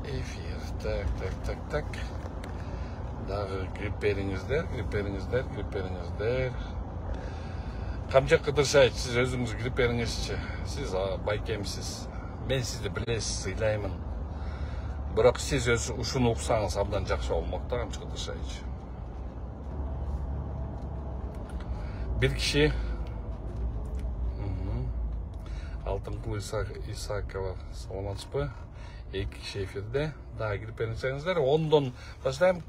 Эфир. Так. Дағы грипериңіздер. Камчак Кыдыршаевич, сіз өзіңіз грипериңізші. Сіз байкемсіз. Мен сізді білесіз, сыйлаймын. Бірақ сіз ушуну уксаңыз абдан жакшы болмокта, Камчак Кыдыршаевич. Bir kişi Алтынкул Исакова, саламатсызбы? 2 киши эфирде. Дагы кирип берсеңиздер, 10дон баштайм.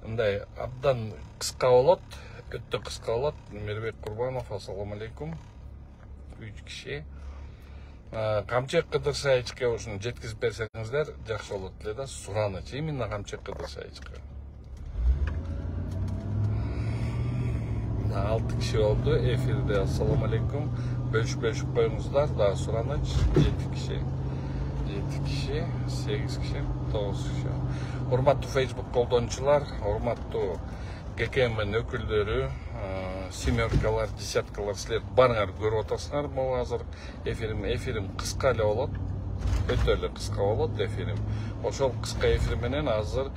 Мындай абдан кыска болот, өтө кыска болот. Мирбек Курбанов, ассаламу алейкум. 3 киши. Камчак Кыдыршаевичке ушуну жеткизип берсеңиздер, жакшы болот эле да, сураныч. Именно Камчак Кыдыршаевичке. 6 kişi oldu efirde. Assalamu alaikum. Bölüşüp koyunuzlar. Daha suranıç 7 kişi. 8 kişi. 9 kişi. Hormatlı Facebook koldonucular. Hormatlı GKM'nin öküldörü. Семеркалар, десяткалар. Силер барыңар көрүп атасыңар. Могу азыр эфирим кыска эле болот. Өтө эле кыска болот эфирим. Ошол кыска эфир менен азыр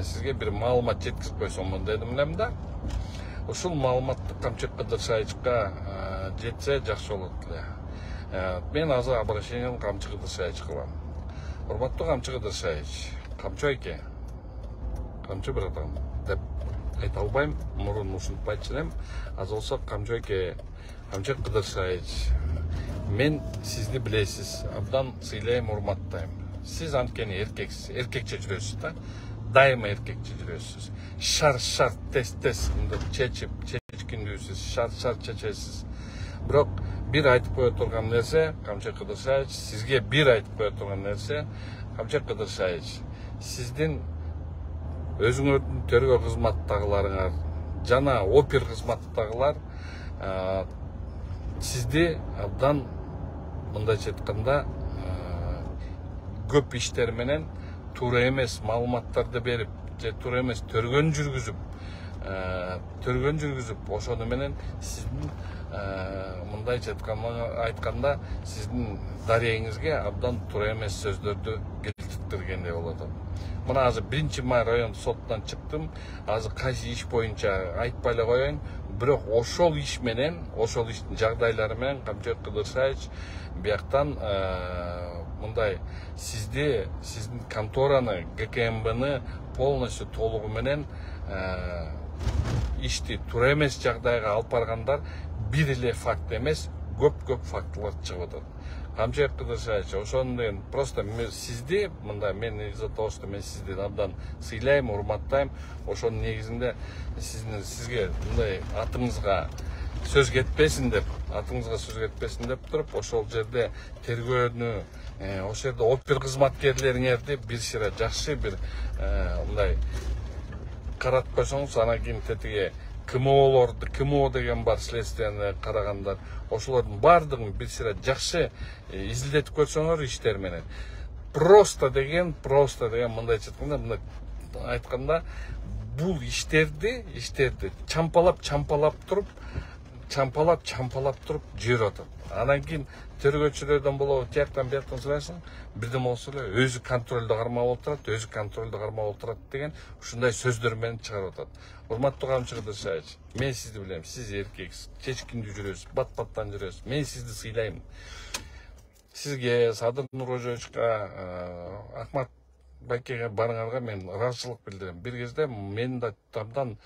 сизге бир маалымат жеткизип койсом дедим элем да. Ушул маалыматты Камчак Кыдыршаевичке жетсе жакшы болот эле. Мен азыр обращением Камчак Кыдыршаевич кылам. Урматтуу Камчак Кыдыршаевич, Камчо эке, Камчо братан деп айта албайм, мурун ушинтип айтчу элем. Аз болсо Камчо эке, Камчак Кыдыршаевич, мен сизди билесиз, абдан сыйлайм, урматтайм. Сиз анткени эркексиз, эркекче жүрөсүз да. Daima erkekçe жүрөсүз. Şar tez çeçkindүүсүз, şar çeçesiz. Бирок бир айтып кое турган нерсе, Камчак Кыдыршаевич, сизге бир айтып кое турган нерсе, Камчак Кыдыршаевич, сиздин өзүңөрдүн төргө кызматтагыларыңар жана опер кызматтагылар сизди абдан мындайча айтканда көп иштер менен туура эмес маалыматтарды берип, же туура эмес төргөн жүргүзүп, ошону менен сиздин мындайча айтканда сиздин дарегиңизге абдан туура эмес сөздөрдү келтиргендей болот. Мына азыр 1-май район соттан чыктым. Азыр кайсы иш боюнча айтпай эле коеюн, бирок ошол иш менен, ошол иштин жагдайлары менен Камчак Кыдыршаевич бияктан мындай сиздин контораны, ГКМБны полностью толугу менен ишти туура эмес жагдайга алып баргандар бир эле факт эмес, көп фактылар чыгып атат. Камчак Кыдыршаевич, ошондон просто сизди мындай мен из-за того, что мен сизди абдан сыйлайм, урматтайм, ошонун негизинде сизге мындай атыңызга сөз кетпесин деп туруп, ошол жерде тергөөнү, ошол жерде опер кызматкерлериңерди бир сыйра жакшы бир мындай каратып койсоңуз, анан кийин тетиги КМО деген бар, следствияны карагандар, ошолордун баардыгын бир сыйра жакшы изилдетип көрсөңөр иштер менен. Просто деген мындайча айтканда бул иштерди чампалап туруп жүрүп атат. Анан кийин төргөчүлөрдөн болобу, тияктан бияктан сурайсың, бирден болсо эле өзү контролдо кармап отурат деген ушундай сөздөр менен чыгарып атат. Урматтуу Камчак Кыдыршаевич, мен сизди билем, сиз эркексиз, чечкиндүү жүрөсүз, бат-баттан жүрөсүз. Мен сизди сыйлайм. Сизге, Садыр Нуркожоевичке, Акмат байкеге барыңарга мен ыраазычылык билдирем. Бир кезде мен да абдан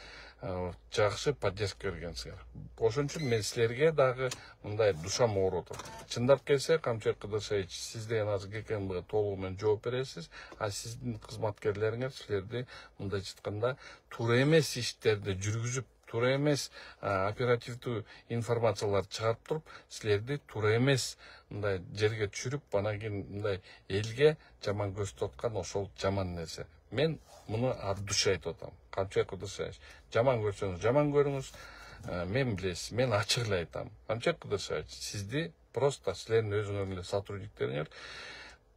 жакшы поддержка бергенсиңер. Ошон үчүн мен силерге дагы мындай душам ооруп атат. Чындап келсе, Камчак Кыдыршаевич, сиз деген азыр ГКМБга толугу менен жооп бересиз, а сиздин кызматкерлериңер силерди мындайча айтканда туура эмес иштерди жүргүзүп, туура эмес оперативдүү информациялар чыгарып туруп, силерди туура эмес мындай жерге түшүрүп, анан кийин мындай элге жаман көрсөтүп аткан ошол жаман нерсе. Мен муну ат душа айтып атам. Камчак Кыдыршаевич, жаман көрсөңүз, жаман көрүңүз. Мен билесиз, мен ачык эле айтам. Камчак Кыдыршаевич, сизди просто силердин өзүңөрдүн эле сотрудниктериңер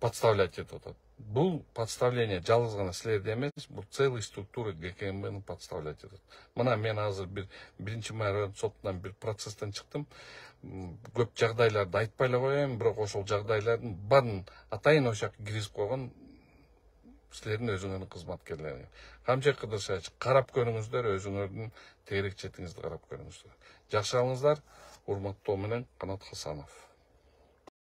подставлять этип атат. Бул подставление жалгыз гана силерди эмес, бул целый структура ГКМБны подставлять этет. Мына мен азыр 1-май район сотунан бир процесстен чыктым. Көп жагдайларды айтпай эле коеюн, бирок ошол жагдайлардын баарын атайын ошол жака киргизип койгон силердин өзүңөрдүн кызматкерлериңер. Камчек Кыдыршевич, карап көрүңүздөр, өзүңөрдүн тегерек четиңизди карап көрүңүздөр. Жакшы алыңыздар. Урматтоо менен Канат Хасанов.